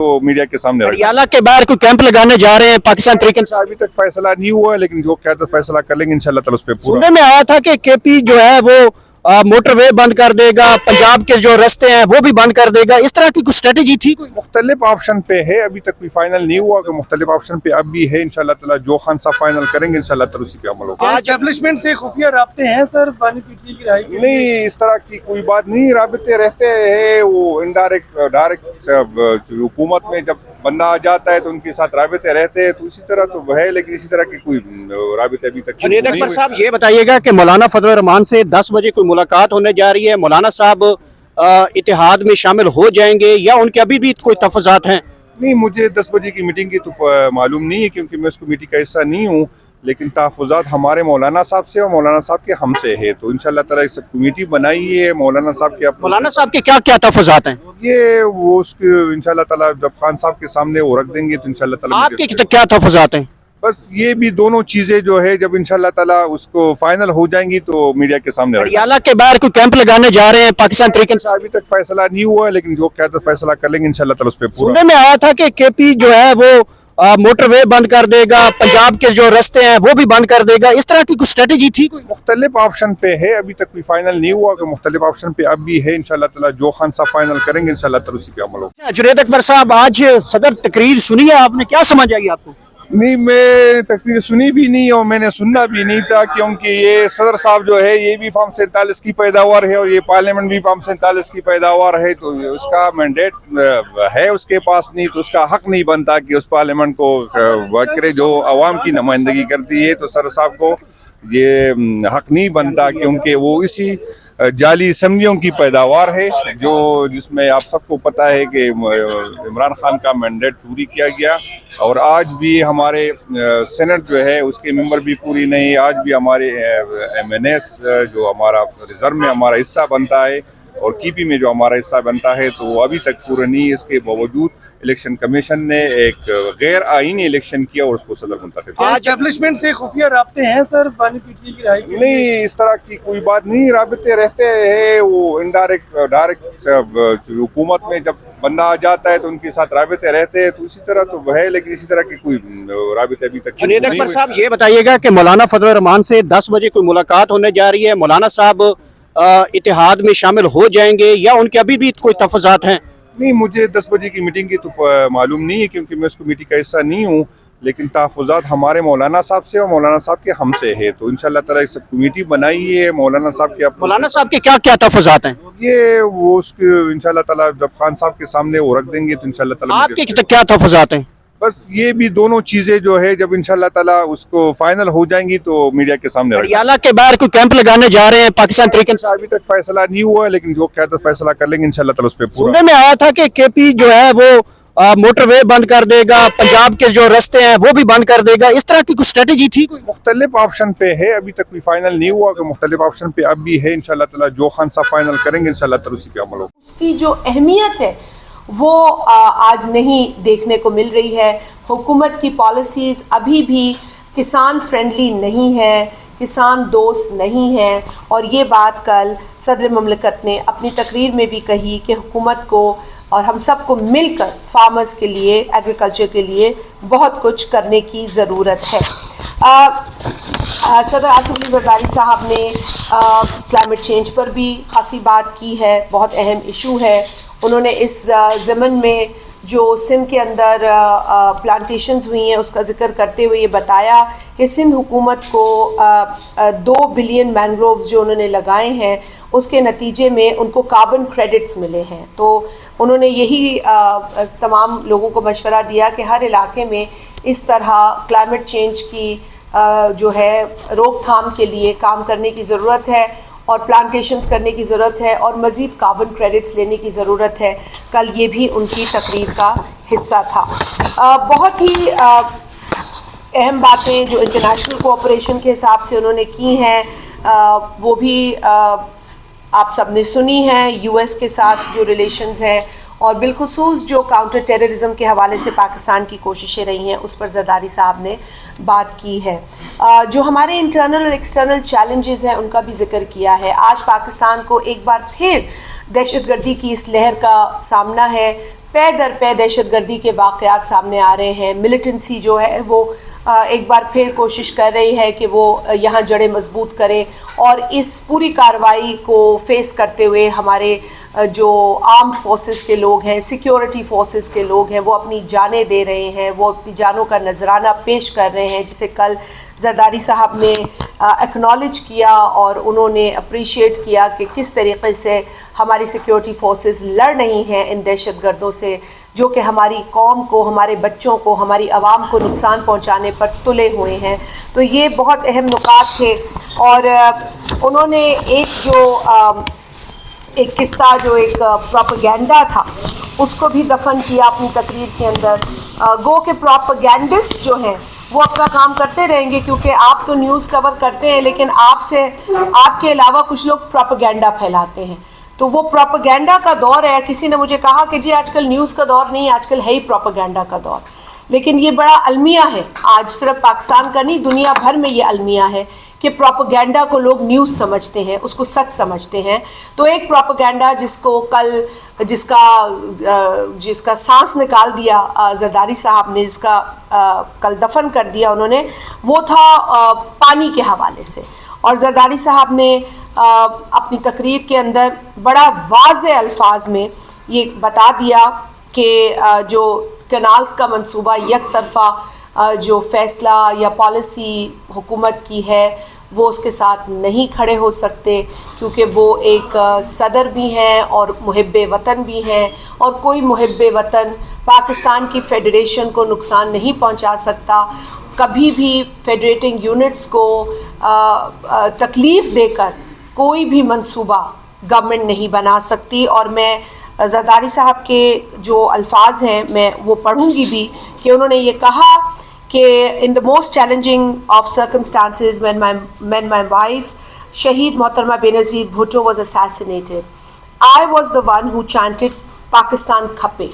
तो मीडिया के सामने रखा। हरियाणा के बाहर कोई कैंप लगाने जा रहे हैं पाकिस्तान तरीके से? अभी तक फैसला नहीं हुआ है, लेकिन जो क्या फैसला कर लेंगे इंशाल्लाह ताला उस पर पूरा। सुनने में आया था कि केपी जो है वो मोटरवे बंद कर देगा, पंजाब के जो रास्ते हैं वो भी बंद कर देगा, इस तरह की कुछ स्ट्रेटेजी थी कोई? मुख्तलिफ ऑप्शन पे है, अभी तक कोई फाइनल नहीं हुआ कि मुख्तलिफ ऑप्शन पे अब भी है। इंशाल्लाह ताला जो खान साहब फाइनल करेंगे इंशाल्लाह ताला उसी पे अमल होगा। एस्टेब्लिशमेंट से खुफिया राब्ते हैं सर पानी पीटी की राय के लिए? नहीं, इस तरह की कोई बात नहीं, राबते रहते हैं। वो इनडायरेक्ट डायरेक्ट हुकूमत में जब बंदा आ जाता है तो उनके साथ राबते रहते हैं, तो इसी तरह तो है, लेकिन इसी तरह की कोई राबते अभी तक जुनैद अकबर साहब ये बताइएगा कि मौलाना फजल रहमान से 10 बजे कोई मुलाकात होने जा रही है, मौलाना साहब इत्तेहाद में शामिल हो जाएंगे या उनके अभी भी कोई तफज़ात हैं? नहीं, मुझे 10 बजे की मीटिंग की तो मालूम नहीं है, क्योंकि मैं उस कमेटी का हिस्सा नहीं हूँ, लेकिन तहफ़्फ़ुज़ात हमारे मौलाना साहब से और मौलाना साहब के हमसे है। तो इंशाल्लाह ताला एक कमेटी बनाई है मौलाना साहब के। मौलाना साहब के क्या क्या तफज़ात हैं? ये वो उसके इंशाल्लाह ताला जब खान साहब के सामने वो रख देंगे तो इंशाल्लाह ताला आपके क्या तफज़ात हैं? बस ये भी दोनों चीजें जो है जब इंशाल्लाह ताला उसको फाइनल हो जाएंगी तो मीडिया के सामने रखेंगे। हरियाणा के बाहर कोई कैंप लगाने जा रहे हैं पाकिस्तान तरीके से? अभी तक फैसला नहीं हुआ है, लेकिन जो क्या फैसला कर लेंगे इंशाल्लाह ताला उस पर पूरा। सुनने में आया था कि केपी जो है वो मोटरवे बंद कर देगा, पंजाब के जो रास्ते हैं वो भी बंद कर देगा, इस तरह की कुछ स्ट्रेटेजी थी कोई? मुख्तलिफ ऑप्शन पे है, अभी तक कोई फाइनल नहीं हुआ कि मुख्तलिफ ऑप्शन पे अब भी है। इंशाल्लाह ताला जो खान साहब फाइनल करेंगे इंशाल्लाह ताला उसी पे अमल होगा। जुनैद अकबर साहब, आज सदर तकरीर सुनी है आपने, क्या समझ आई आपको? नहीं, मैं तकरीर सुनी भी नहीं और मैंने सुनना भी नहीं था, क्योंकि ये सदर साहब जो है ये भी फार्म 47 की पैदावार है और ये पार्लियामेंट भी फार्म 47 की पैदावार है, तो उसका मैंडेट है उसके पास नहीं, तो उसका हक नहीं बनता कि उस पार्लियामेंट को वर्क करे जो अवाम की नुमाइंदगी करती है। तो सदर साहब को ये हक नहीं बनता, क्योंकि वो इसी जाली असम्बलियों की पैदावार है, जो जिसमें आप सबको पता है कि इमरान खान का मैंडेट चोरी किया गया। और आज भी हमारे सेनेट जो है उसके मेंबर भी पूरी नहीं, आज भी हमारे MNS जो हमारा रिजर्व में हमारा हिस्सा बनता है और कीपी में जो हमारा हिस्सा बनता है, तो अभी तक पूरा नहीं। इसके बावजूद इलेक्शन कमीशन ने एक गैर आईनी इलेक्शन किया और उसको सदर मुंतखब किया। एस्टेब्लिशमेंट से खुफिया राब्ते हैं सर पानी पीटी की राय के लिए? नहीं, इस तरह की कोई बात नहीं, राबते रहते हैं। वो इनडायरेक्ट डायरेक्ट हुकूमत में जब बंदा आ जाता है तो उनके साथ राबते रहते हैं, तो इसी तरह तो है, लेकिन इसी तरह की कोई राबते अभी तक। जुनैद अकबर साहब ये बताइएगा कि मौलाना फजल रहमान से 10 बजे कोई मुलाकात होने जा रही है, मौलाना साहब इत्तेहाद में शामिल हो जाएंगे या उनके अभी भी कोई तफज़ात हैं? नहीं, मुझे 10 बजे की मीटिंग की तो मालूम नहीं है, क्योंकि मैं उस कमेटी का हिस्सा नहीं हूँ, लेकिन तहफ़्फ़ुज़ात हमारे मौलाना साहब से और मौलाना साहब के हमसे है। तो इंशाल्लाह ताला एक कमेटी बनाई है मौलाना साहब के। मौलाना साहब के क्या क्या तफज़ात हैं? ये वो उसके इंशाल्लाह ताला जब खान साहब के सामने वो रख देंगे तो इंशाल्लाह ताला आपके क्या तफज़ात हैं? बस ये भी दोनों चीजें जो है जब इंशाल्लाह ताला उसको फाइनल हो जाएंगी तो मीडिया के सामने रखेंगे। हरियाणा के बाहर कोई कैंप लगाने जा रहे हैं पाकिस्तान तरीके से? अभी तक फैसला नहीं हुआ है, लेकिन जो क्या फैसला कर लेंगे इंशाल्लाह ताला उस पर पूरा। सुनने में आया था कि केपी जो है वो मोटरवे बंद कर देगा, पंजाब के जो रास्ते हैं वो भी बंद कर देगा, इस तरह की कुछ स्ट्रेटेजी थी कोई? मुख्तलिफ ऑप्शन पे है, अभी तक कोई फाइनल नहीं हुआ कि मुख्तलिफ ऑप्शन पे अब भी है। इंशाल्लाह ताला जो खान साहब फाइनल करेंगे इंशाल्लाह ताला उसी पे अमल होगा। उसकी जो अहमियत है वो आज नहीं देखने को मिल रही है। हुकूमत की पॉलिसीज़ अभी भी किसान फ्रेंडली नहीं है, किसान दोस्त नहीं है, और ये बात कल सदर ममलकत ने अपनी तकरीर में भी कही कि हुकूमत को और हम सब को मिलकर फार्मर्स के लिए, एग्रीकल्चर के लिए बहुत कुछ करने की ज़रूरत है। सदर आसिफ अली ज़रदारी साहब ने क्लाइमेट चेंज पर भी खासी बात की है, बहुत अहम इशू है। उन्होंने इस ज़मन में जो सिंध के अंदर प्लांटेशंस हुई हैं उसका जिक्र करते हुए ये बताया कि सिंध हुकूमत को 2 बिलियन मैंग्रोव्स जो उन्होंने लगाए हैं उसके नतीजे में उनको कार्बन क्रेडिट्स मिले हैं। तो उन्होंने यही तमाम लोगों को मशवरा दिया कि हर इलाके में इस तरह क्लाइमेट चेंज की जो है रोकथाम के लिए काम करने की ज़रूरत है और प्लांटेशंस करने की ज़रूरत है और मज़ीद कार्बन क्रेडिट्स लेने की ज़रूरत है। कल ये भी उनकी तकरीर का हिस्सा था। बहुत ही अहम बातें जो इंटरनेशनल कोऑपरेशन के हिसाब से उन्होंने की हैं वो भी आप सब ने सुनी हैं। US के साथ जो रिलेशंस हैं और बिलखुसूस जो काउंटर टेररिज्म के हवाले से पाकिस्तान की कोशिशें रही हैं उस पर ज़रदारी साहब ने बात की है। जो हमारे इंटरनल और एक्सटर्नल चैलेंजेस हैं उनका भी जिक्र किया है। आज पाकिस्तान को एक बार फिर दहशतगर्दी की इस लहर का सामना है। پے در پے دہشت گردی کے واقعات سامنے آ رہے ہیں. ملیٹنسی جو ہے وہ ایک بار پھر کوشش کر رہی ہے کہ وہ یہاں جڑیں مضبوط کرے, اور اس پوری کارروائی کو فیس کرتے ہوئے ہمارے جو آرمڈ فورسز کے لوگ ہیں, سیکیورٹی فورسز کے لوگ ہیں, وہ اپنی جانیں دے رہے ہیں, وہ اپنی جانوں کا نذرانہ پیش کر رہے ہیں, جسے کل زرداری صاحب نے ایکنالج کیا اور انہوں نے اپریشیٹ کیا کہ کس طریقے سے ہماری سیکیورٹی فورسز لڑ رہی ہیں ان دہشت گردوں سے جو کہ ہماری قوم کو, ہمارے بچوں کو, ہماری عوام کو نقصان پہنچانے پر تلے ہوئے ہیں. تو یہ بہت اہم نکات تھے. اور انہوں نے ایک قصہ جو ایک پروپیگنڈا تھا اس کو بھی دفن کیا اپنی تقریر کے اندر. گو کہ پروپیگنڈسٹ جو ہیں وہ اپنا کام کرتے رہیں گے, کیونکہ آپ تو نیوز کور کرتے ہیں, لیکن آپ کے علاوہ کچھ لوگ پروپیگنڈا پھیلاتے ہیں. تو وہ پروپیگنڈا کا دور ہے. کسی نے مجھے کہا کہ جی آج کل نیوز کا دور نہیں, آج کل ہے ہی پروپیگنڈا کا دور. لیکن یہ بڑا المیہ ہے, آج صرف پاکستان کا نہیں دنیا بھر میں یہ المیہ ہے کہ پروپیگنڈا کو لوگ نیوز سمجھتے ہیں, اس کو سچ سمجھتے ہیں. تو ایک پروپیگنڈا جس کا سانس نکال دیا زرداری صاحب نے, جس کا کل دفن کر دیا انہوں نے, وہ تھا پانی کے حوالے سے. اور زرداری صاحب نے اپنی تقریر کے اندر بڑا واضح الفاظ میں یہ بتا دیا کہ جو کینالز کا منصوبہ یک طرفہ جو فیصلہ یا پالیسی حکومت کی ہے وہ اس کے ساتھ نہیں کھڑے ہو سکتے, کیونکہ وہ ایک صدر بھی ہیں اور محب وطن بھی ہیں, اور کوئی محب وطن پاکستان کی فیڈریشن کو نقصان نہیں پہنچا سکتا. کبھی بھی فیڈریٹنگ یونٹس کو تکلیف دے کر کوئی بھی منصوبہ گورنمنٹ نہیں بنا سکتی. اور میں زرداری صاحب کے جو الفاظ ہیں میں وہ پڑھوں گی بھی, کہ انہوں نے یہ کہا کہ in the most challenging of circumstances when my wife شہید محترمہ Benazir Bhutto was assassinated, I was the one who chanted Pakistan کھپے.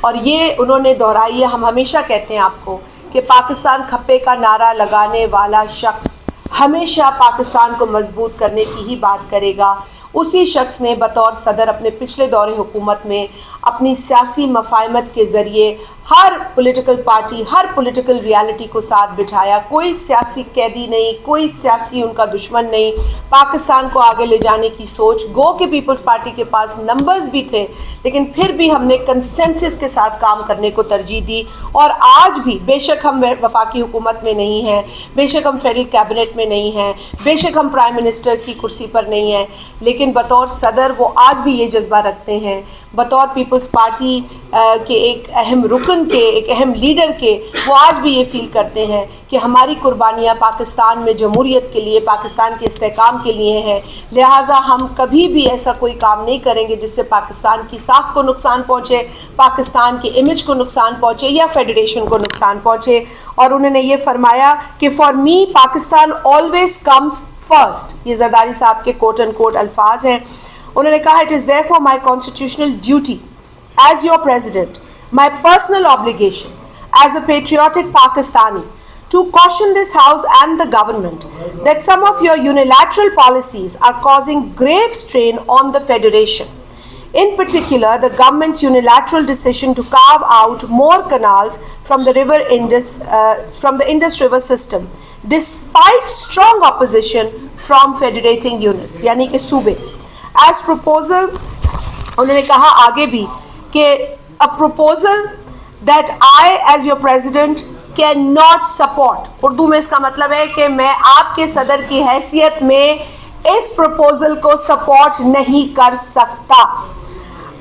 اور یہ انہوں نے دہرائی ہے. ہم ہمیشہ کہتے ہیں آپ کو کہ پاکستان کھپے کا نعرہ لگانے والا شخص ہمیشہ پاکستان کو مضبوط کرنے کی ہی بات کرے گا. اسی شخص نے بطور صدر اپنے پچھلے دور حکومت میں اپنی سیاسی مفاہمت کے ذریعے ہر پولیٹیکل پارٹی, ہر پولیٹیکل ریالٹی کو ساتھ بٹھایا. کوئی سیاسی قیدی نہیں, کوئی سیاسی ان کا دشمن نہیں. پاکستان کو آگے لے جانے کی سوچ, گو کہ پیپلز پارٹی کے پاس نمبرز بھی تھے, لیکن پھر بھی ہم نے کنسنسس کے ساتھ کام کرنے کو ترجیح دی. اور آج بھی بے شک ہم وفاقی حکومت میں نہیں ہیں, بے شک ہم فیڈرل کیبنٹ میں نہیں ہیں, بے شک ہم پرائم منسٹر کی کرسی پر نہیں ہیں, لیکن بطور صدر وہ آج بھی یہ جذبہ رکھتے ہیں. بطور پیپلز پارٹی کے ایک اہم رکن کے, ایک اہم لیڈر کے, وہ آج بھی یہ فیل کرتے ہیں کہ ہماری قربانیاں پاکستان میں جمہوریت کے لیے, پاکستان کے استحکام کے لیے ہیں. لہٰذا ہم کبھی بھی ایسا کوئی کام نہیں کریں گے جس سے پاکستان کی ساکھ کو نقصان پہنچے, پاکستان کے امیج کو نقصان پہنچے یا فیڈریشن کو نقصان پہنچے. اور انہوں نے یہ فرمایا کہ for me Pakistan always comes first. یہ زرداری صاحب کے کوٹ اینڈ کوٹ الفاظ ہیں. انہوں نے کہا, it is there for my constitutional duty as your president, my personal obligation as a patriotic Pakistani to caution this House and the government that some of your unilateral policies are causing grave strain on the Federation. In particular, the government's unilateral decision to carve out more canals from the Indus River system, despite strong opposition from federating units, یعنی کہ صوبے. As proposal, انہوں نے کہا آگے بھی کہ a proposal that I as your president cannot support. Urdu میں اس کا مطلب ہے کہ میں آپ کے صدر کی حیثیت میں اس پروپوزل کو سپورٹ نہیں کر سکتا.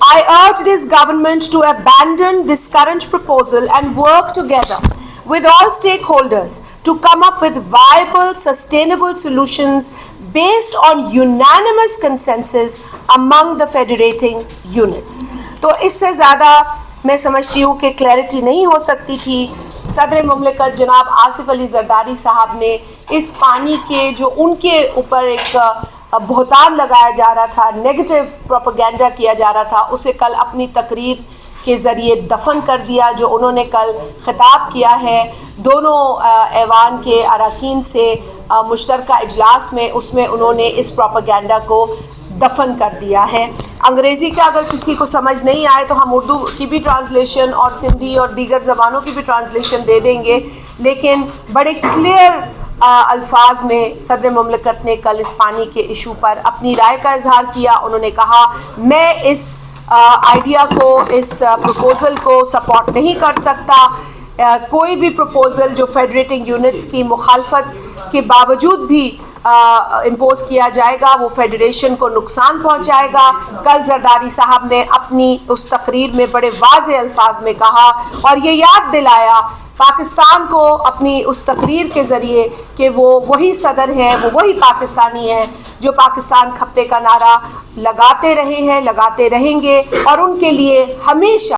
I urge this government to abandon this current proposal and work together with all stakeholders to come up with viable, sustainable solutions based on unanimous consensus among the federating units. تو اس سے زیادہ میں سمجھتی ہوں کہ کلیئرٹی نہیں ہو سکتی تھی. صدر مملکت جناب آصف علی زرداری صاحب نے اس پانی کے جو ان کے اوپر ایک بہتان لگایا جا رہا تھا, نیگیٹو پروپیگنڈا کیا جا رہا تھا, اسے کل اپنی تقریر کے ذریعے دفن کر دیا. جو انہوں نے کل خطاب کیا ہے دونوں ایوان کے اراکین سے مشترکہ اجلاس میں, اس میں انہوں نے اس پروپیگنڈا کو दफन कर दिया है। अंग्रेज़ी का अगर किसी को समझ नहीं आए तो हम उर्दू की भी ट्रांसलेशन और सिंधी और दीगर ज़बानों की भी ट्रांसलेशन दे देंगे, लेकिन बड़े क्लियर अल्फाज में सदर मुमलकत ने कल इस पानी के इशू पर अपनी राय का इजहार किया। उन्होंने कहा मैं इस आइडिया को, इस प्रपोज़ल को सपोर्ट नहीं कर सकता। कोई भी प्रपोज़ल जो फेडरेटिंग यूनिट्स की मुखालफत के बावजूद भी इम्पोज किया जाएगा वो फेडरेशन को नुकसान पहुंचाएगा। कल जरदारी साहब ने अपनी उस तकरीर में बड़े वाज़े अल्फाज में कहा और ये याद दिलाया पाकिस्तान को अपनी उस तकरीर के ज़रिए कि वो वही सदर हैं, वो वही पाकिस्तानी हैं जो पाकिस्तान खप्पे का नारा लगाते रहे हैं, लगाते रहेंगे और उनके लिए हमेशा